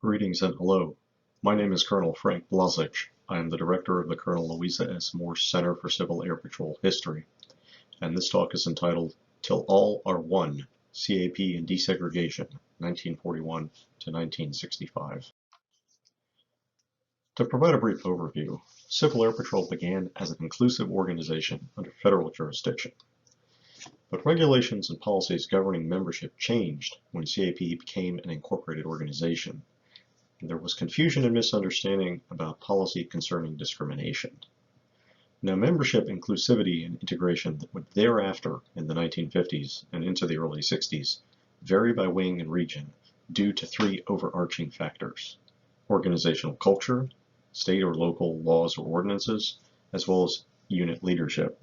Greetings and hello. My name is Colonel Frank Blazich. I am the director of the Colonel Louisa S. Morse Center for Civil Air Patrol History, and this talk is entitled Till All Are One, CAP and Desegregation, 1941 to 1965. To provide a brief overview, Civil Air Patrol began as an inclusive organization under federal jurisdiction. But regulations and policies governing membership changed when CAP became an incorporated organization. There was confusion and misunderstanding about policy concerning discrimination. Now, membership inclusivity and integration that would thereafter in the 1950s and into the early 60s vary by wing and region due to three overarching factors: organizational culture, state or local laws or ordinances, as well as unit leadership.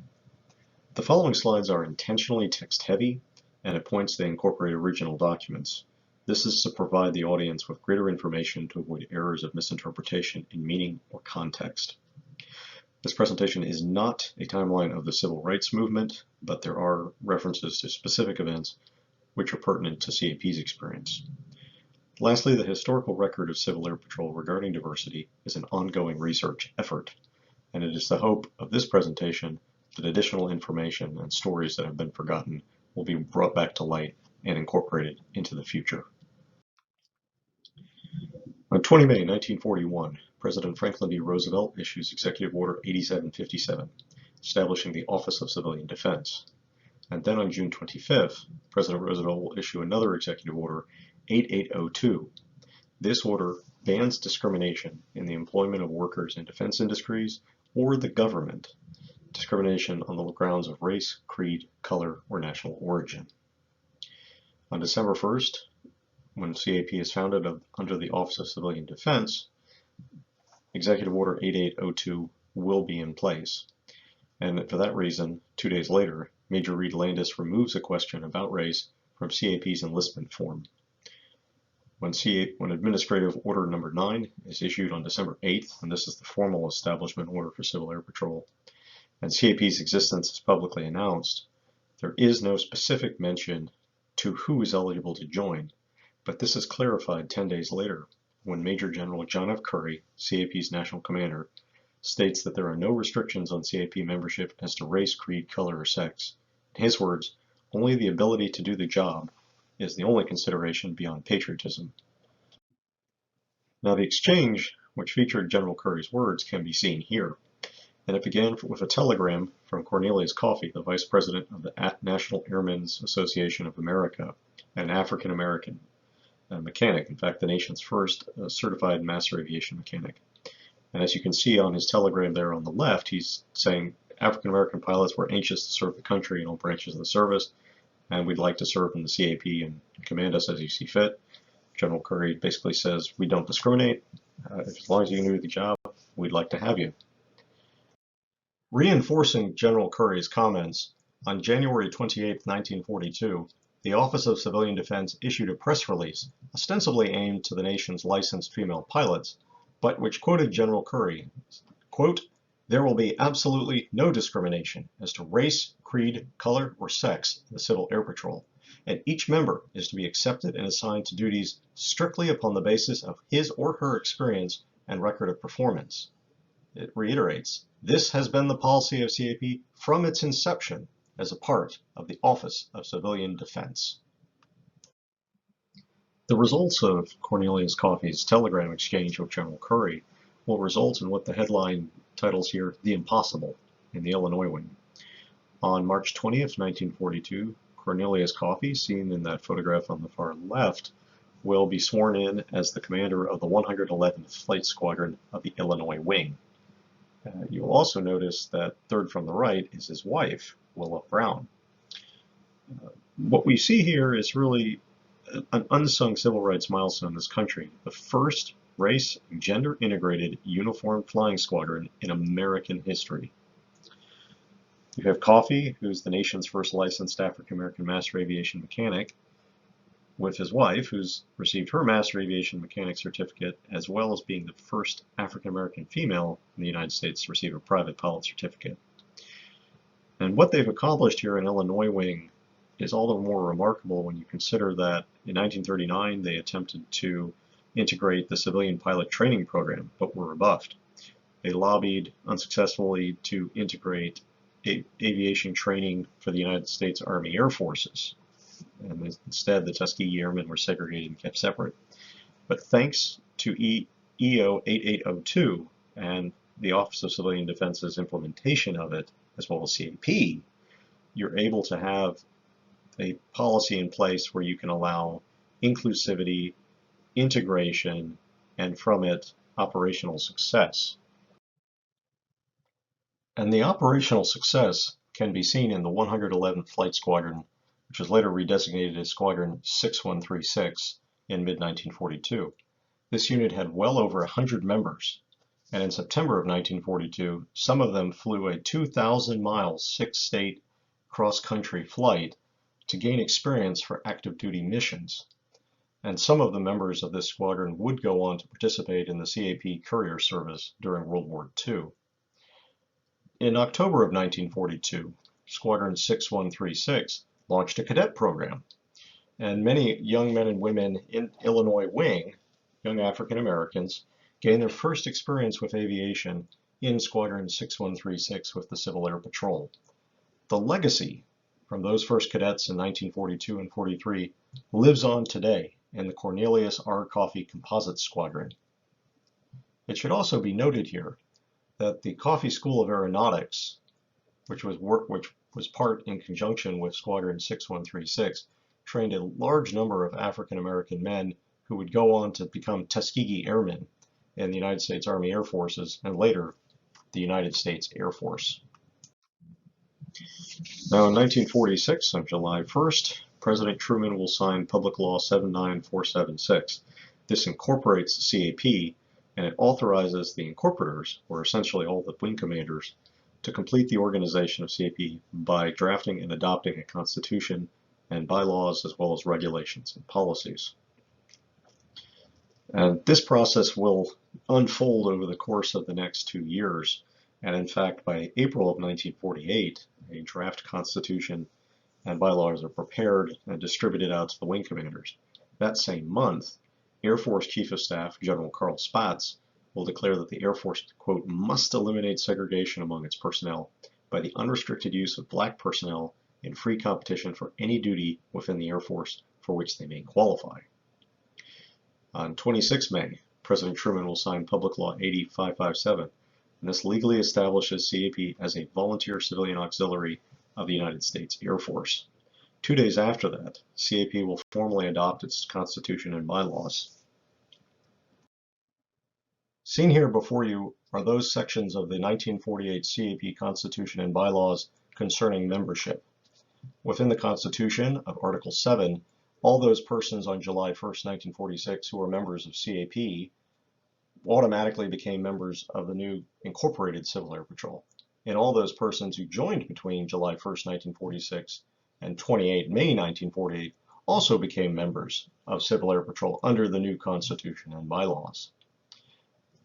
The following slides are intentionally text-heavy, and at points they incorporate original documents. This is to provide the audience with greater information to avoid errors of misinterpretation in meaning or context. This presentation is not a timeline of the civil rights movement, but there are references to specific events which are pertinent to CAP's experience. Lastly, the historical record of Civil Air Patrol regarding diversity is an ongoing research effort, and it is the hope of this presentation that additional information and stories that have been forgotten will be brought back to light and incorporated into the future. On 20 May 1941, President Franklin D. Roosevelt issues Executive Order 8757, establishing the Office of Civilian Defense. And then on June 25th, President Roosevelt will issue another Executive Order 8802. This order bans discrimination in the employment of workers in defense industries or the government, discrimination on the grounds of race, creed, color, or national origin. On December 1st, when CAP is founded under the Office of Civilian Defense, Executive Order 8802 will be in place. And for that reason, 2 days later, Major Reed Landis removes a question about race from CAP's enlistment form. When Administrative Order Number 9 is issued on December 8th, and this is the formal establishment order for Civil Air Patrol, and CAP's existence is publicly announced, there is no specific mention to who is eligible to join, but this is clarified 10 days later when Major General John F. Curry, CAP's national commander, states that there are no restrictions on CAP membership as to race, creed, color, or sex. In his words, only the ability to do the job is the only consideration beyond patriotism. Now, the exchange, which featured General Curry's words, can be seen here. And it began with a telegram from Cornelius Coffey, the Vice President of the National Airmen's Association of America, an African-American mechanic, in fact, the nation's first certified master aviation mechanic. And as you can see on his telegram there on the left, he's saying African-American pilots were anxious to serve the country in all branches of the service, and we'd like to serve in the CAP and command us as you see fit. General Curry basically says, we don't discriminate. As long as you can do the job, we'd like to have you. Reinforcing General Curry's comments, on January 28, 1942, the Office of Civilian Defense issued a press release ostensibly aimed to the nation's licensed female pilots, but which quoted General Curry, quote, "There will be absolutely no discrimination as to race, creed, color, or sex in the Civil Air Patrol, and each member is to be accepted and assigned to duties strictly upon the basis of his or her experience and record of performance." It reiterates, this has been the policy of CAP from its inception as a part of the Office of Civilian Defense. The results of Cornelius Coffey's telegram exchange with General Curry will result in what the headline titles here, The Impossible, in the Illinois wing. On March 20th, 1942, Cornelius Coffey, seen in that photograph on the far left, will be sworn in as the commander of the 111th Flight Squadron of the Illinois wing. You'll also notice that third from the right is his wife, Willa Brown. What we see here is really an unsung civil rights milestone in this country, the first race and gender integrated uniformed flying squadron in American history. You have Coffey, who's the nation's first licensed African-American master aviation mechanic, with his wife, who's received her master aviation mechanic certificate, as well as being the first African-American female in the United States to receive a private pilot certificate. And what they've accomplished here in Illinois wing is all the more remarkable when you consider that in 1939 they attempted to integrate the civilian pilot training program, but were rebuffed. They lobbied unsuccessfully to integrate aviation training for the United States Army Air Forces. And instead, the Tuskegee Airmen were segregated and kept separate. But thanks to EO 8802 and the Office of Civilian Defense's implementation of it, as well as CAP, you're able to have a policy in place where you can allow inclusivity, integration, and from it, operational success. And the operational success can be seen in the 111th Flight Squadron, which was later redesignated as Squadron 6136 in mid-1942. This unit had well over 100 members, and in September of 1942, some of them flew a 2,000-mile, 6-state cross-country flight to gain experience for active duty missions. And some of the members of this squadron would go on to participate in the CAP courier service during World War II. In October of 1942, Squadron 6136 launched a cadet program, and many young men and women in Illinois Wing, young African Americans, gained their first experience with aviation in Squadron 6136 with the Civil Air Patrol. The legacy from those first cadets in 1942 and 43 lives on today in the Cornelius R. Coffey Composite Squadron. It should also be noted here that the Coffey School of Aeronautics, which was part in conjunction with Squadron 6136, trained a large number of African American men who would go on to become Tuskegee Airmen in the United States Army Air Forces and later the United States Air Force. Now in 1946, on July 1st, President Truman will sign Public Law 79476. This incorporates the CAP, and it authorizes the incorporators, or essentially all the wing commanders, to complete the organization of CAP by drafting and adopting a constitution and bylaws as well as regulations and policies. And this process will unfold over the course of the next 2 years. And in fact, by April of 1948, a draft constitution and bylaws are prepared and distributed out to the wing commanders. That same month, Air Force Chief of Staff General Carl Spaatz will declare that the Air Force, quote, must eliminate segregation among its personnel by the unrestricted use of black personnel in free competition for any duty within the Air Force for which they may qualify. On 26 May, President Truman will sign Public Law 8557, and this legally establishes CAP as a volunteer civilian auxiliary of the United States Air Force. 2 days after that, CAP will formally adopt its constitution and bylaws. Seen here before you are those sections of the 1948 CAP Constitution and bylaws concerning membership. Within the Constitution of Article 7, all those persons on July 1st, 1946 who were members of CAP automatically became members of the new incorporated Civil Air Patrol. And all those persons who joined between July 1st, 1946 and 28 May 1948 also became members of Civil Air Patrol under the new Constitution and bylaws.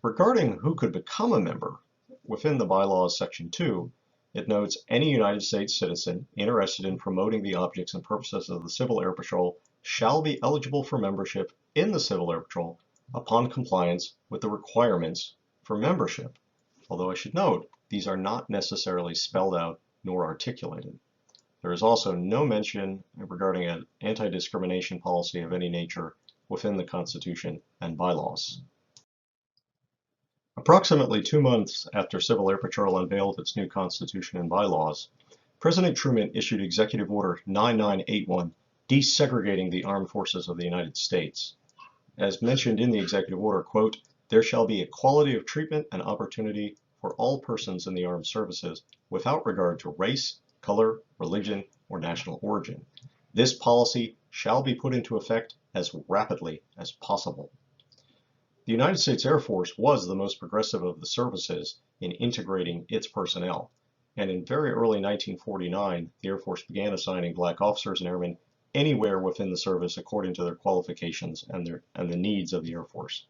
Regarding who could become a member, within the bylaws section 2, it notes any United States citizen interested in promoting the objects and purposes of the Civil Air Patrol shall be eligible for membership in the Civil Air Patrol upon compliance with the requirements for membership. Although I should note, these are not necessarily spelled out nor articulated. There is also no mention regarding an anti-discrimination policy of any nature within the Constitution and bylaws. Approximately 2 months after Civil Air Patrol unveiled its new Constitution and bylaws, President Truman issued Executive Order 9981, desegregating the armed forces of the United States. As mentioned in the executive order, quote, there shall be equality of treatment and opportunity for all persons in the armed services without regard to race, color, religion, or national origin. This policy shall be put into effect as rapidly as possible. The United States Air Force was the most progressive of the services in integrating its personnel, and in very early 1949, the Air Force began assigning black officers and airmen anywhere within the service according to their qualifications and the needs of the Air Force.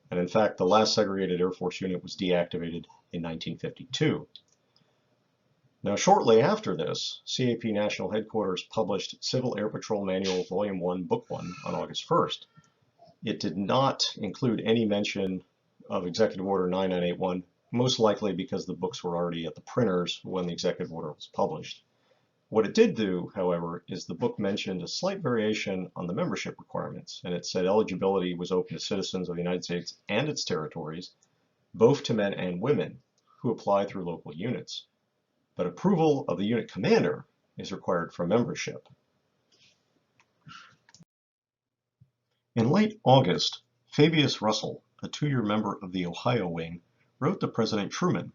And in fact, the last segregated Air Force unit was deactivated in 1952. Now, shortly after this, CAP National Headquarters published Civil Air Patrol Manual Volume 1, Book 1 on August 1st. It did not include any mention of Executive Order 9981, most likely because the books were already at the printers when the executive order was published. What it did do, however, is the book mentioned a slight variation on the membership requirements, and it said eligibility was open to citizens of the United States and its territories, both to men and women who apply through local units. But approval of the unit commander is required for membership. In late August, Fabius Russell, a two-year member of the Ohio Wing, wrote to President Truman.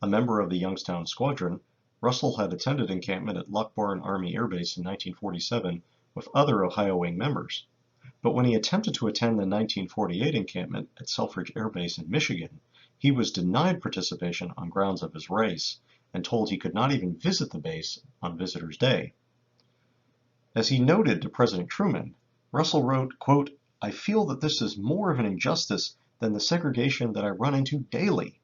A member of the Youngstown Squadron, Russell had attended encampment at Lockbourne Army Air Base in 1947 with other Ohio Wing members. But when he attempted to attend the 1948 encampment at Selfridge Air Base in Michigan, he was denied participation on grounds of his race and told he could not even visit the base on Visitor's Day. As he noted to President Truman, Russell wrote, quote, "I feel that this is more of an injustice than the segregation that I run into daily.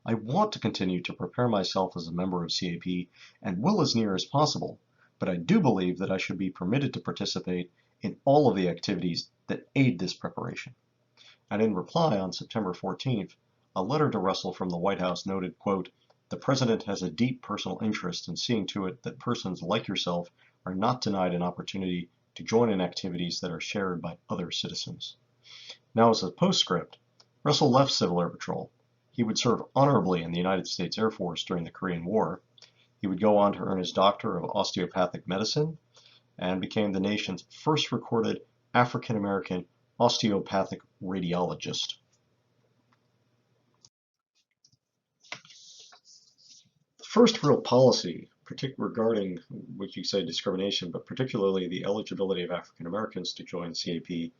I want to continue to prepare myself as a member of CAP and will as near as possible, but I do believe that I should be permitted to participate in all of the activities that aid this preparation." And in reply on September 14th, a letter to Russell from the White House noted, quote, "The President has a deep personal interest in seeing to it that persons like yourself are not denied an opportunity to join in activities that are shared by other citizens." Now, as a postscript, Russell left Civil Air Patrol. He would serve honorably in the United States Air Force during the Korean War. He would go on to earn his Doctor of Osteopathic Medicine and became the nation's first recorded African-American osteopathic radiologist. The first real policy regarding what you say discrimination, but particularly the eligibility of African Americans to join CAP,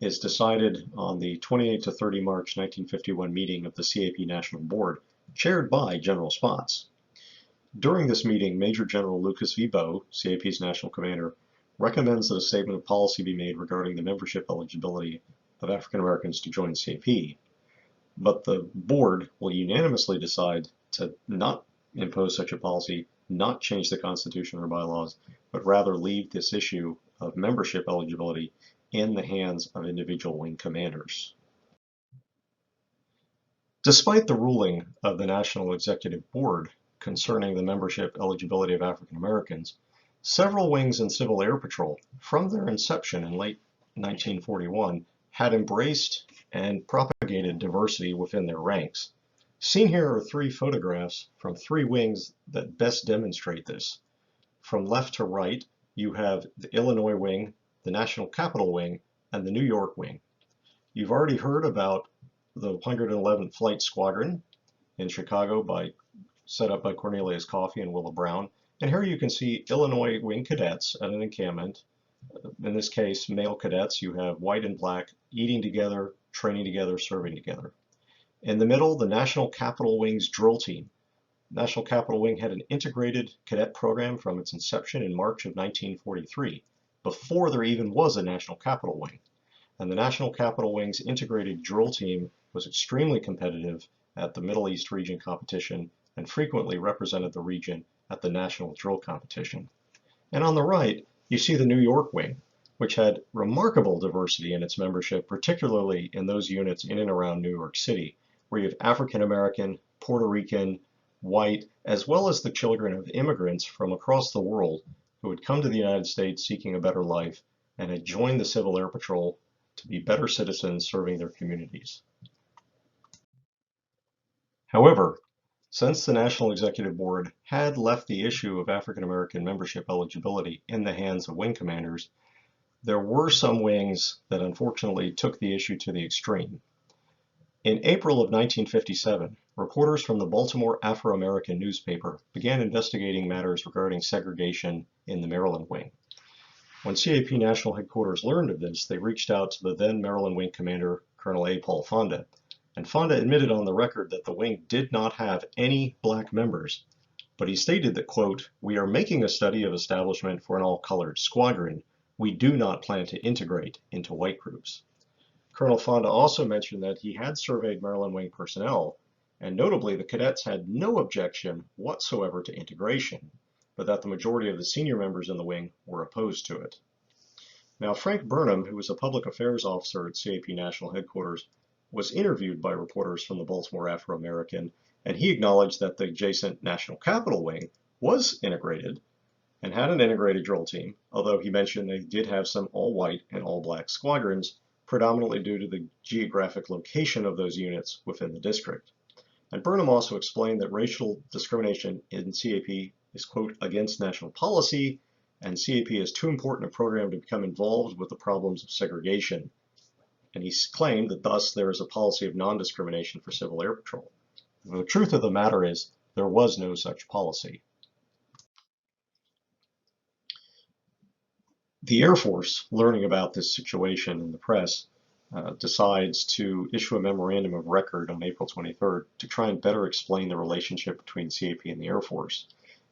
is decided on the 28 to 30 March 1951 meeting of the CAP National Board, chaired by General Spaatz. During this meeting, Major General Lucas V. Bowe, CAP's national commander, recommends that a statement of policy be made regarding the membership eligibility of African Americans to join CAP. But the board will unanimously decide to not impose such a policy, not change the Constitution or bylaws, but rather leave this issue of membership eligibility in the hands of individual wing commanders. Despite the ruling of the National Executive Board concerning the membership eligibility of African Americans, several wings in Civil Air Patrol, from their inception in late 1941, had embraced and propagated diversity within their ranks. Seen here are three photographs from three wings that best demonstrate this. From left to right, you have the Illinois Wing, the National Capital Wing, and the New York Wing. You've already heard about the 111th Flight Squadron in Chicago set up by Cornelius Coffey and Willa Brown. And here you can see Illinois Wing cadets at an encampment. In this case, male cadets. You have white and black, eating together, training together, serving together. In the middle, the National Capital Wing's drill team. National Capital Wing had an integrated cadet program from its inception in March of 1943, before there even was a National Capital Wing. And the National Capital Wing's integrated drill team was extremely competitive at the Middle East region competition and frequently represented the region at the national drill competition. And on the right, you see the New York Wing, which had remarkable diversity in its membership, particularly in those units in and around New York City, where you have African American, Puerto Rican, white, as well as the children of immigrants from across the world who had come to the United States seeking a better life and had joined the Civil Air Patrol to be better citizens serving their communities. However, since the National Executive Board had left the issue of African American membership eligibility in the hands of wing commanders, there were some wings that unfortunately took the issue to the extreme. In April of 1957, reporters from the Baltimore Afro-American newspaper began investigating matters regarding segregation in the Maryland Wing. When CAP National Headquarters learned of this, they reached out to the then Maryland Wing Commander, Colonel A. Paul Fonda, and Fonda admitted on the record that the wing did not have any black members, but he stated that, quote, "We are making a study of establishment for an all-colored squadron. We do not plan to integrate into white groups." Colonel Fonda also mentioned that he had surveyed Maryland Wing personnel, and notably the cadets had no objection whatsoever to integration, but that the majority of the senior members in the wing were opposed to it. Now, Frank Burnham, who was a public affairs officer at CAP National Headquarters, was interviewed by reporters from the Baltimore Afro-American, and he acknowledged that the adjacent National Capital Wing was integrated and had an integrated drill team, although he mentioned they did have some all-white and all-black squadrons, predominantly due to the geographic location of those units within the district. And Burnham also explained that racial discrimination in CAP is, quote, against national policy, and CAP is too important a program to become involved with the problems of segregation. And he claimed that thus there is a policy of non-discrimination for Civil Air Patrol. The truth of the matter is there was no such policy. The Air Force, learning about this situation in the press, decides to issue a memorandum of record on April 23rd to try and better explain the relationship between CAP and the Air Force.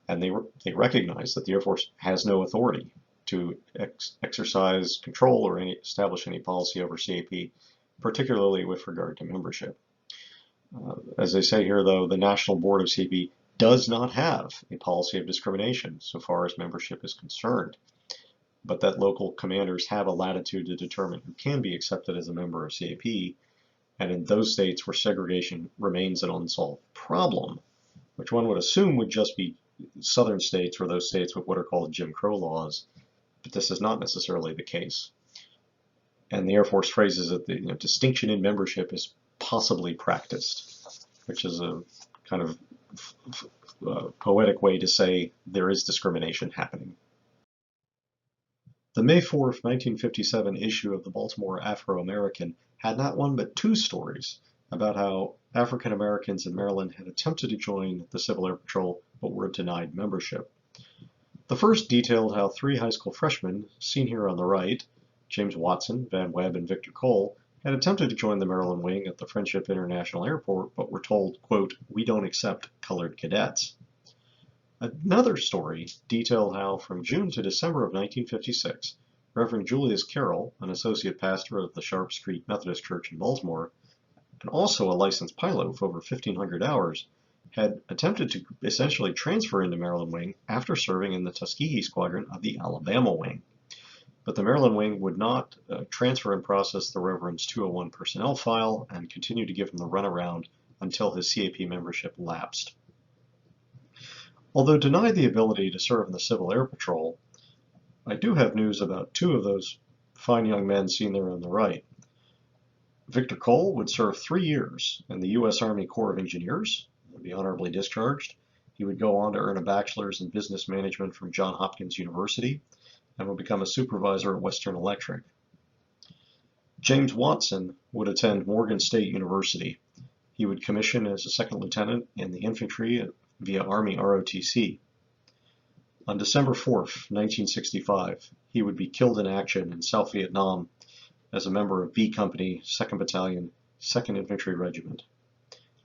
And they recognize that the Air Force has no authority to exercise control or establish any policy over CAP, particularly with regard to membership. As they say here, though, the National Board of CAP does not have a policy of discrimination so far as membership is concerned, but that local commanders have a latitude to determine who can be accepted as a member of CAP, and in those states where segregation remains an unsolved problem, which one would assume would just be southern states or those states with what are called Jim Crow laws, but this is not necessarily the case. And the Air Force phrases that the distinction in membership is possibly practiced, which is a kind of poetic way to say there is discrimination happening. The May 4th, 1957 issue of the Baltimore Afro-American had not one but two stories about how African Americans in Maryland had attempted to join the Civil Air Patrol but were denied membership. The first detailed how three high school freshmen, seen here on the right, James Watson, Van Webb, and Victor Cole, had attempted to join the Maryland wing at the Friendship International Airport but were told, quote, "We don't accept colored cadets." Another story detailed how from June to December of 1956, Reverend Julius Carroll, an associate pastor of the Sharp Street Methodist Church in Baltimore, and also a licensed pilot with over 1,500 hours, had attempted to essentially transfer into Maryland wing after serving in the Tuskegee Squadron of the Alabama wing. But the Maryland wing would not transfer and process the Reverend's 201 personnel file and continued to give him the runaround until his CAP membership lapsed. Although denied the ability to serve in the Civil Air Patrol, I do have news about two of those fine young men seen there on the right. Victor Cole would serve 3 years in the U.S. Army Corps of Engineers and be honorably discharged. He would go on to earn a bachelor's in business management from Johns Hopkins University and would become a supervisor at Western Electric. James Watson would attend Morgan State University. He would commission as a second lieutenant in the infantry via Army ROTC. On December 4th, 1965, he would be killed in action in South Vietnam as a member of B Company, 2nd Battalion, 2nd Infantry Regiment.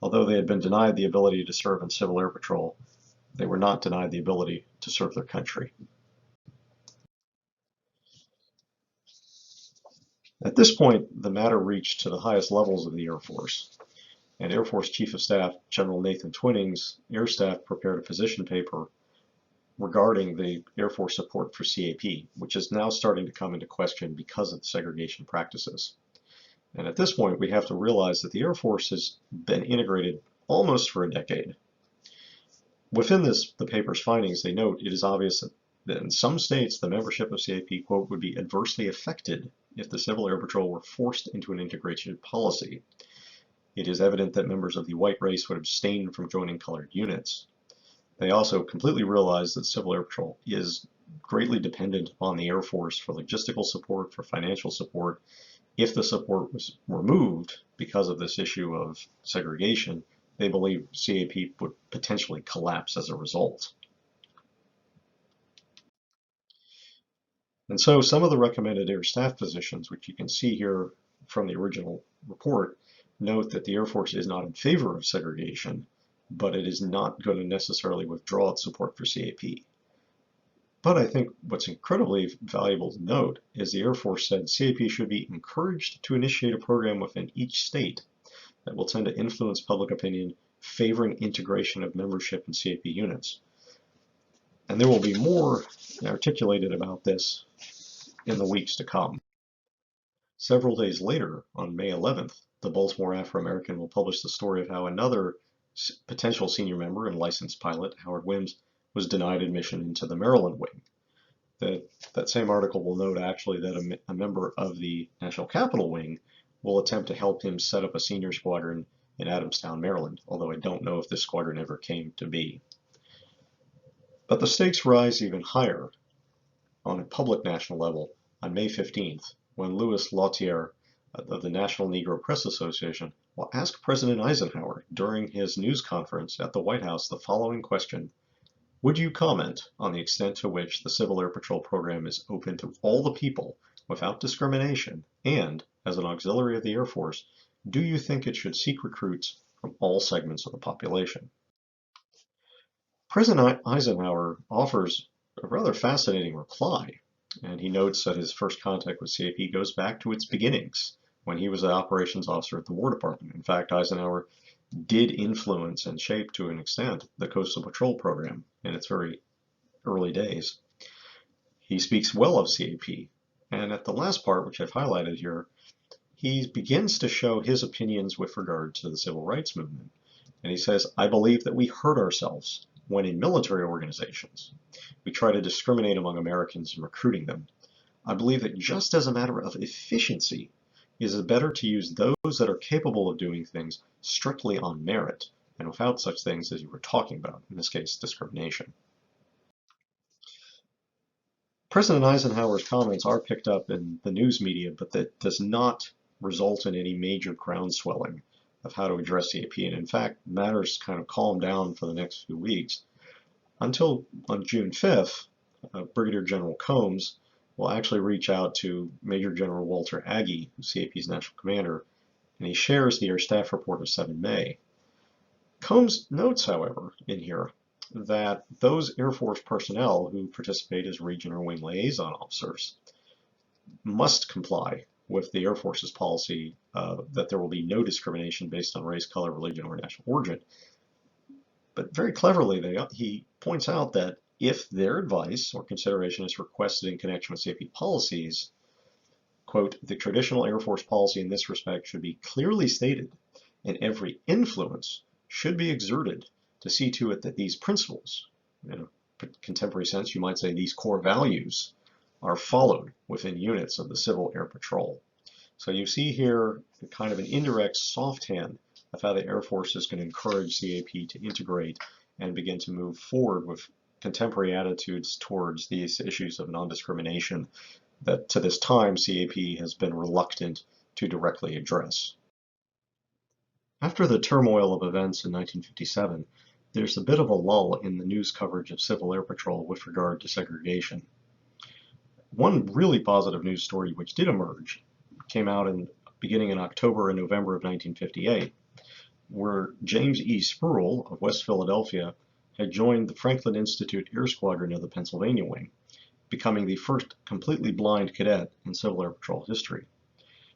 Although they had been denied the ability to serve in Civil Air Patrol, they were not denied the ability to serve their country. At this point, the matter reached to the highest levels of the Air Force, and Air Force Chief of Staff General Nathan Twinning's Air Staff prepared a position paper regarding the Air Force support for CAP, which is now starting to come into question because of the segregation practices. And at this point, we have to realize that the Air Force has been integrated almost for a decade. Within the paper's findings, they note it is obvious that in some states, the membership of CAP, quote, would be adversely affected if the Civil Air Patrol were forced into an integration policy. It is evident that members of the white race would abstain from joining colored units. They also completely realize that Civil Air Patrol is greatly dependent upon the Air Force for logistical support, for financial support. If the support was removed because of this issue of segregation, they believe CAP would potentially collapse as a result. And so some of the recommended Air Staff positions, which you can see here from the original report, note that the Air Force is not in favor of segregation, but it is not going to necessarily withdraw its support for CAP. But I think what's incredibly valuable to note is the Air Force said CAP should be encouraged to initiate a program within each state that will tend to influence public opinion favoring integration of membership in CAP units. And there will be more articulated about this in the weeks to come. Several days later, on May 11th, the Baltimore Afro-American will publish the story of how another potential senior member and licensed pilot, Howard Wims, was denied admission into the Maryland wing. That same article will note actually that a member of the National Capital Wing will attempt to help him set up a senior squadron in Adamstown, Maryland, although I don't know if this squadron ever came to be. But the stakes rise even higher on a public national level on May 15th, when Louis Lautier of the National Negro Press Association will ask President Eisenhower during his news conference at the White House the following question: would you comment on the extent to which the Civil Air Patrol program is open to all the people without discrimination, and, as an auxiliary of the Air Force, do you think it should seek recruits from all segments of the population? President Eisenhower offers a rather fascinating reply, and he notes that his first contact with CAP goes back to its beginnings, when he was an operations officer at the War Department. In fact, Eisenhower did influence and shape, to an extent, the Coastal Patrol program in its very early days. He speaks well of CAP, and at the last part, which I've highlighted here, he begins to show his opinions with regard to the civil rights movement. And he says, I believe that we hurt ourselves when in military organizations we try to discriminate among Americans in recruiting them. I believe that just as a matter of efficiency, it is better to use those that are capable of doing things strictly on merit and without such things as you were talking about, in this case, discrimination. President Eisenhower's comments are picked up in the news media, but that does not result in any major groundswelling of how to address CAP. And in fact, matters kind of calm down for the next few weeks until on June 5th, Brigadier General Combs will actually reach out to Major General Walter Agee, CAP's national commander, and he shares the Air Staff report of 7 May. Combs notes, however, in here that those Air Force personnel who participate as region or wing liaison officers must comply with the Air Force's policy that there will be no discrimination based on race, color, religion, or national origin. But very cleverly, he points out that if their advice or consideration is requested in connection with CAP policies, quote, the traditional Air Force policy in this respect should be clearly stated, and every influence should be exerted to see to it that these principles, in a contemporary sense, you might say these core values, are followed within units of the Civil Air Patrol. So you see here kind of an indirect soft hand of how the Air Force is going to encourage CAP to integrate and begin to move forward with contemporary attitudes towards these issues of non-discrimination that to this time CAP has been reluctant to directly address. After the turmoil of events in 1957, there's a bit of a lull in the news coverage of Civil Air Patrol with regard to segregation. One really positive news story which did emerge came out beginning in October and November of 1958, where James E. Spruill of West Philadelphia had joined the Franklin Institute Air Squadron of the Pennsylvania Wing, becoming the first completely blind cadet in Civil Air Patrol history.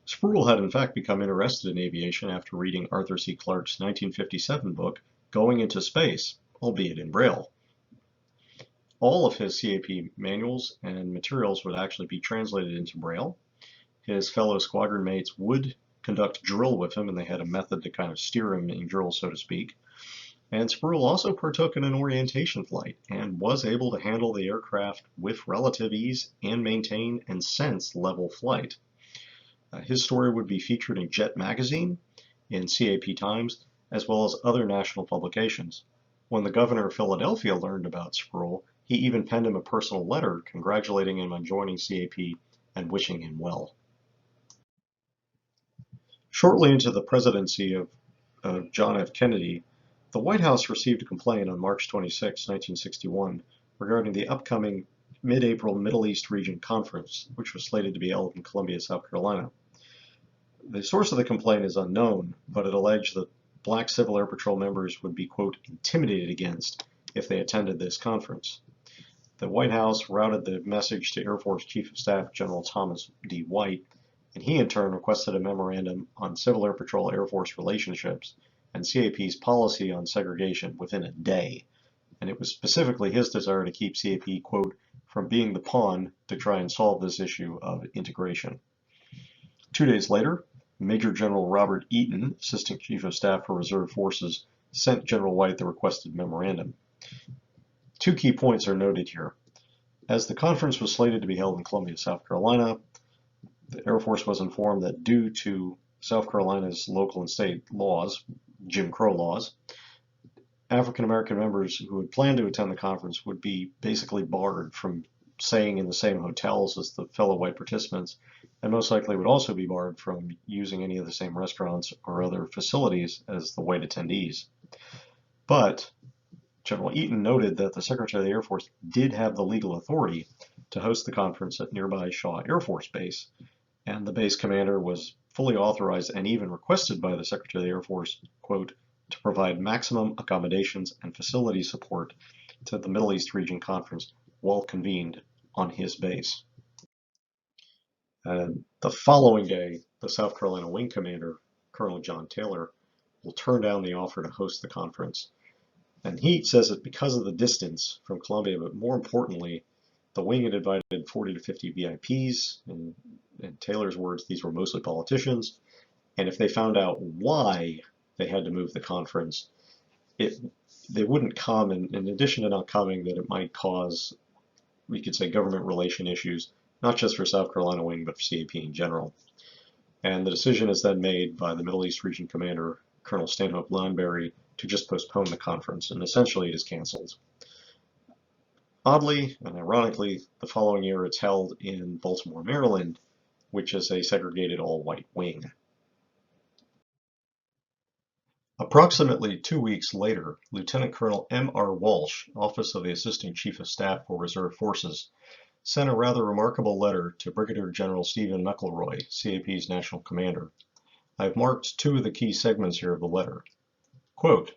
Spruill had in fact become interested in aviation after reading Arthur C. Clarke's 1957 book, Going into Space, albeit in Braille. All of his CAP manuals and materials would actually be translated into Braille. His fellow squadron mates would conduct drill with him, and they had a method to kind of steer him in drill, so to speak. And Spruill also partook in an orientation flight and was able to handle the aircraft with relative ease and maintain and sense level flight. His story would be featured in Jet magazine, in CAP Times, as well as other national publications. When the governor of Philadelphia learned about Spruill, he even penned him a personal letter congratulating him on joining CAP and wishing him well. Shortly into the presidency of John F. Kennedy, the White House received a complaint on March 26, 1961, regarding the upcoming mid-April Middle East Region Conference, which was slated to be held in Columbia, South Carolina. The source of the complaint is unknown, but it alleged that black Civil Air Patrol members would be, quote, intimidated against if they attended this conference. The White House routed the message to Air Force Chief of Staff General Thomas D. White, and he in turn requested a memorandum on Civil Air Patrol Air Force relationships and CAP's policy on segregation within a day. And it was specifically his desire to keep CAP, quote, from being the pawn to try and solve this issue of integration. 2 days later, Major General Robert Eaton, Assistant Chief of Staff for Reserve Forces, sent General White the requested memorandum. 2 key points are noted here. As the conference was slated to be held in Columbia, South Carolina, the Air Force was informed that due to South Carolina's local and state laws, Jim Crow laws, African American members who had planned to attend the conference would be basically barred from staying in the same hotels as the fellow white participants, and most likely would also be barred from using any of the same restaurants or other facilities as the white attendees. But General Eaton noted that the Secretary of the Air Force did have the legal authority to host the conference at nearby Shaw Air Force Base, and the base commander was fully authorized and even requested by the Secretary of the Air Force, quote, to provide maximum accommodations and facility support to the Middle East Region Conference while convened on his base. The following day, the South Carolina Wing Commander, Colonel John Taylor, will turn down the offer to host the conference. And he says that because of the distance from Columbia, but more importantly, the wing had invited 40 to 50 VIPs, and in Taylor's words, these were mostly politicians, and if they found out why they had to move the conference, they wouldn't come, and in addition to not coming, that it might cause, we could say, government relation issues, not just for South Carolina Wing, but for CAP in general. And the decision is then made by the Middle East Region Commander, Colonel Stanhope Lownberry, to just postpone the conference, and essentially it is canceled. Oddly and ironically, the following year it's held in Baltimore, Maryland, which is a segregated all-white wing. Approximately 2 weeks later, Lieutenant Colonel M.R. Walsh, Office of the Assistant Chief of Staff for Reserve Forces, sent a rather remarkable letter to Brigadier General Stephen McElroy, CAP's National Commander. I've marked 2 of the key segments here of the letter. Quote,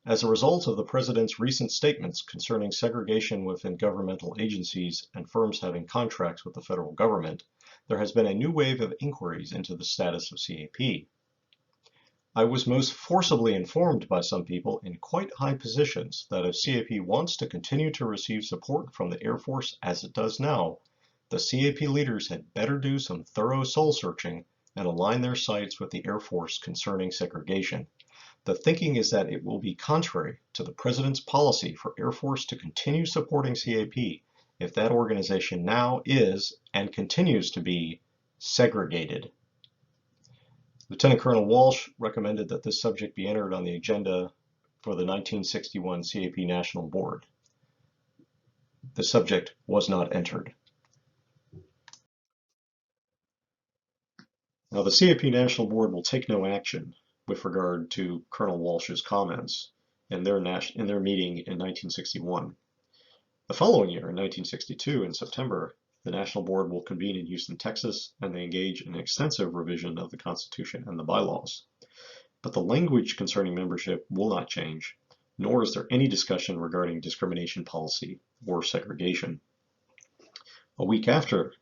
as a result of the President's recent statements concerning segregation within governmental agencies and firms having contracts with the federal government, there has been a new wave of inquiries into the status of CAP. I was most forcibly informed by some people in quite high positions that if CAP wants to continue to receive support from the Air Force as it does now, the CAP leaders had better do some thorough soul-searching and align their sights with the Air Force concerning segregation. The thinking is that it will be contrary to the President's policy for Air Force to continue supporting CAP if that organization now is, and continues to be, segregated. Lieutenant Colonel Walsh recommended that this subject be entered on the agenda for the 1961 CAP National Board. The subject was not entered. Now, the CAP National Board will take no action with regard to Colonel Walsh's comments in their meeting in 1961. The following year, in 1962, in September, the National Board will convene in Houston, Texas, and they engage in an extensive revision of the Constitution and the bylaws. But the language concerning membership will not change, nor is there any discussion regarding discrimination policy or segregation. A week after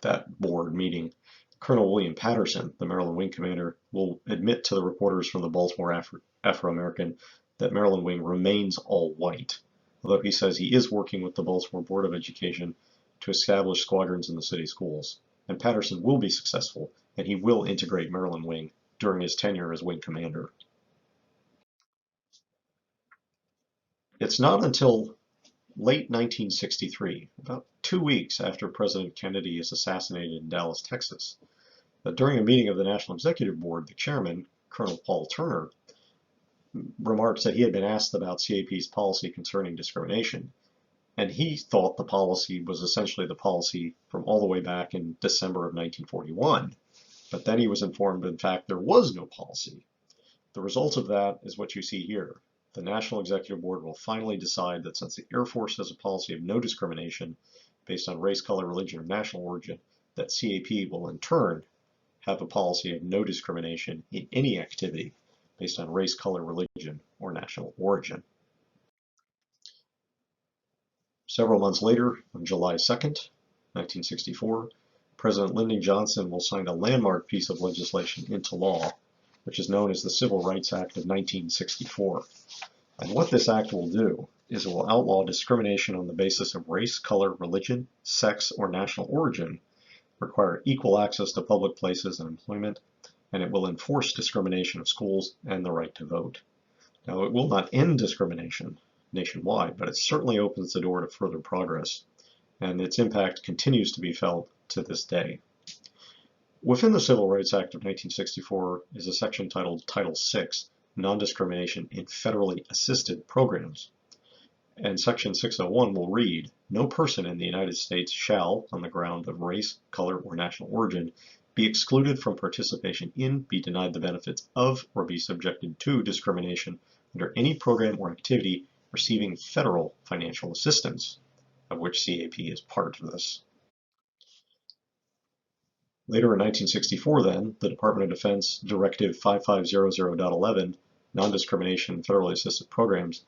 that board meeting, Colonel William Patterson, the Maryland Wing Commander, will admit to the reporters from the Baltimore Afro-American that Maryland Wing remains all white, although he says he is working with the Baltimore Board of Education to establish squadrons in the city schools. And Patterson will be successful, and he will integrate Maryland Wing during his tenure as Wing Commander. It's not until late 1963, about 2 weeks after President Kennedy is assassinated in Dallas, Texas, that during a meeting of the National Executive Board, the chairman, Colonel Paul Turner, remarks that he had been asked about CAP's policy concerning discrimination, and he thought the policy was essentially the policy from all the way back in December of 1941. But then he was informed, in fact, there was no policy. The result of that is what you see here. The National Executive Board will finally decide that since the Air Force has a policy of no discrimination based on race, color, religion, or national origin, that CAP will in turn have a policy of no discrimination in any activity based on race, color, religion, or national origin. Several months later, on July 2nd, 1964, President Lyndon Johnson will sign a landmark piece of legislation into law, which is known as the Civil Rights Act of 1964. And what this act will do is it will outlaw discrimination on the basis of race, color, religion, sex, or national origin, require equal access to public places and employment, and it will enforce discrimination of schools and the right to vote. Now, it will not end discrimination nationwide, but it certainly opens the door to further progress, and its impact continues to be felt to this day. Within the Civil Rights Act of 1964 is a section titled Title VI, Non-Discrimination in Federally Assisted Programs. And Section 601 will read, "No person in the United States shall, on the ground of race, color, or national origin, be excluded from participation in, be denied the benefits of, or be subjected to discrimination under any program or activity receiving federal financial assistance," of which CAP is part of this. Later in 1964 then, the Department of Defense Directive 5500.11, Non-Discrimination in Federally Assisted Programs,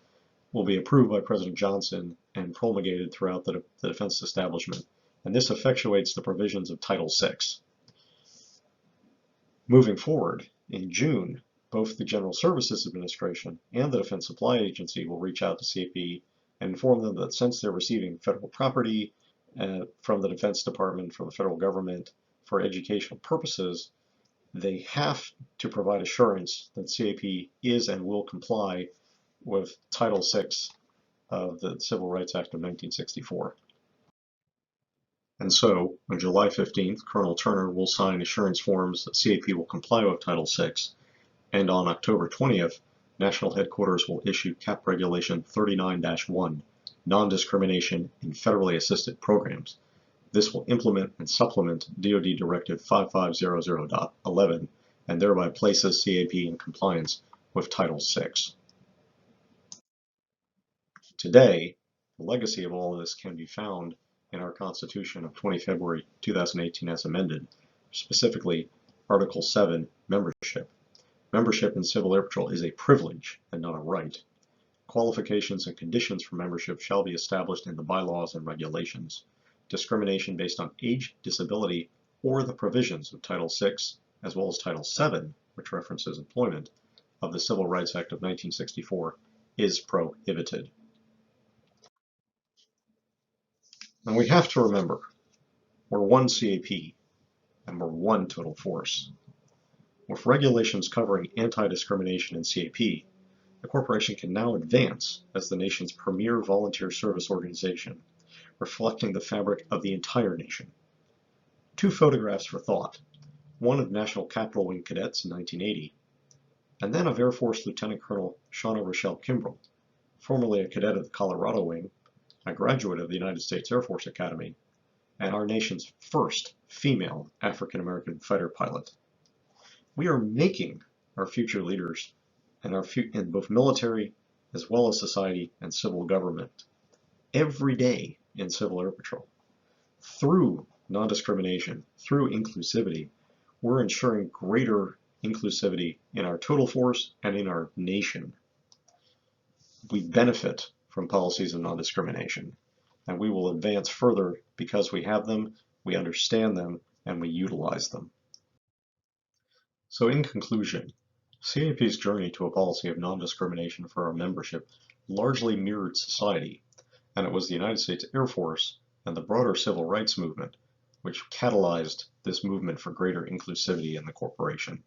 will be approved by President Johnson and promulgated throughout the defense establishment, and this effectuates the provisions of Title VI. Moving forward, in June, both the General Services Administration and the Defense Supply Agency will reach out to CAP and inform them that since they're receiving federal property from the Defense Department, from the federal government, for educational purposes, they have to provide assurance that CAP is and will comply with Title VI of the Civil Rights Act of 1964. And so, on July 15th, Colonel Turner will sign assurance forms that CAP will comply with Title VI, and on October 20th, National Headquarters will issue CAP Regulation 39-1, Non-Discrimination in Federally Assisted Programs. This will implement and supplement DoD Directive 5500.11 and thereby places CAP in compliance with Title VI. Today, the legacy of all of this can be found in our Constitution of 20 February 2018 as amended, specifically Article 7, Membership. Membership in Civil Air Patrol is a privilege and not a right. Qualifications and conditions for membership shall be established in the bylaws and regulations. Discrimination based on age, disability, or the provisions of Title VI, as well as Title VII, which references employment, of the Civil Rights Act of 1964, is prohibited. And we have to remember, we're one CAP, and we're one total force. With regulations covering anti-discrimination in CAP, the corporation can now advance as the nation's premier volunteer service organization, reflecting the fabric of the entire nation. Two photographs for thought, one of National Capital Wing cadets in 1980, and then of Air Force Lieutenant Colonel Shauna Rochelle Kimbrell, formerly a cadet of the Colorado Wing, a graduate of the United States Air Force Academy, and our nation's first female African-American fighter pilot. We are making our future leaders in both military as well as society and civil government every day in Civil Air Patrol. Through non-discrimination, through inclusivity, we're ensuring greater inclusivity in our total force and in our nation. We benefit from policies of non-discrimination, and we will advance further because we have them, we understand them, and we utilize them. So in conclusion, CAP's journey to a policy of non-discrimination for our membership largely mirrored society, and it was the United States Air Force and the broader civil rights movement which catalyzed this movement for greater inclusivity in the corporation.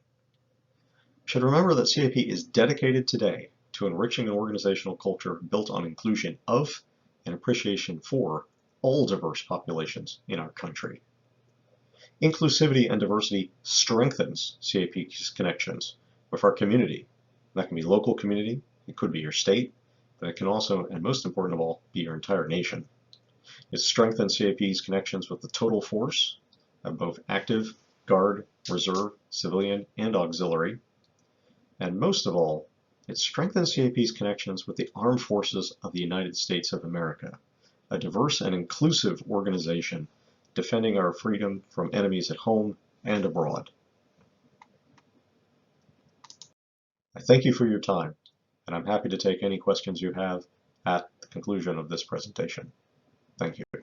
We should remember that CAP is dedicated today to enriching an organizational culture built on inclusion of and appreciation for all diverse populations in our country. Inclusivity and diversity strengthens CAP's connections with our community. That can be local community, it could be your state, but it can also, and most important of all, be your entire nation. It strengthens CAP's connections with the total force of both active, guard, reserve, civilian, and auxiliary. And most of all, it strengthens CAP's connections with the Armed Forces of the United States of America, a diverse and inclusive organization defending our freedom from enemies at home and abroad. I thank you for your time, and I'm happy to take any questions you have at the conclusion of this presentation. Thank you.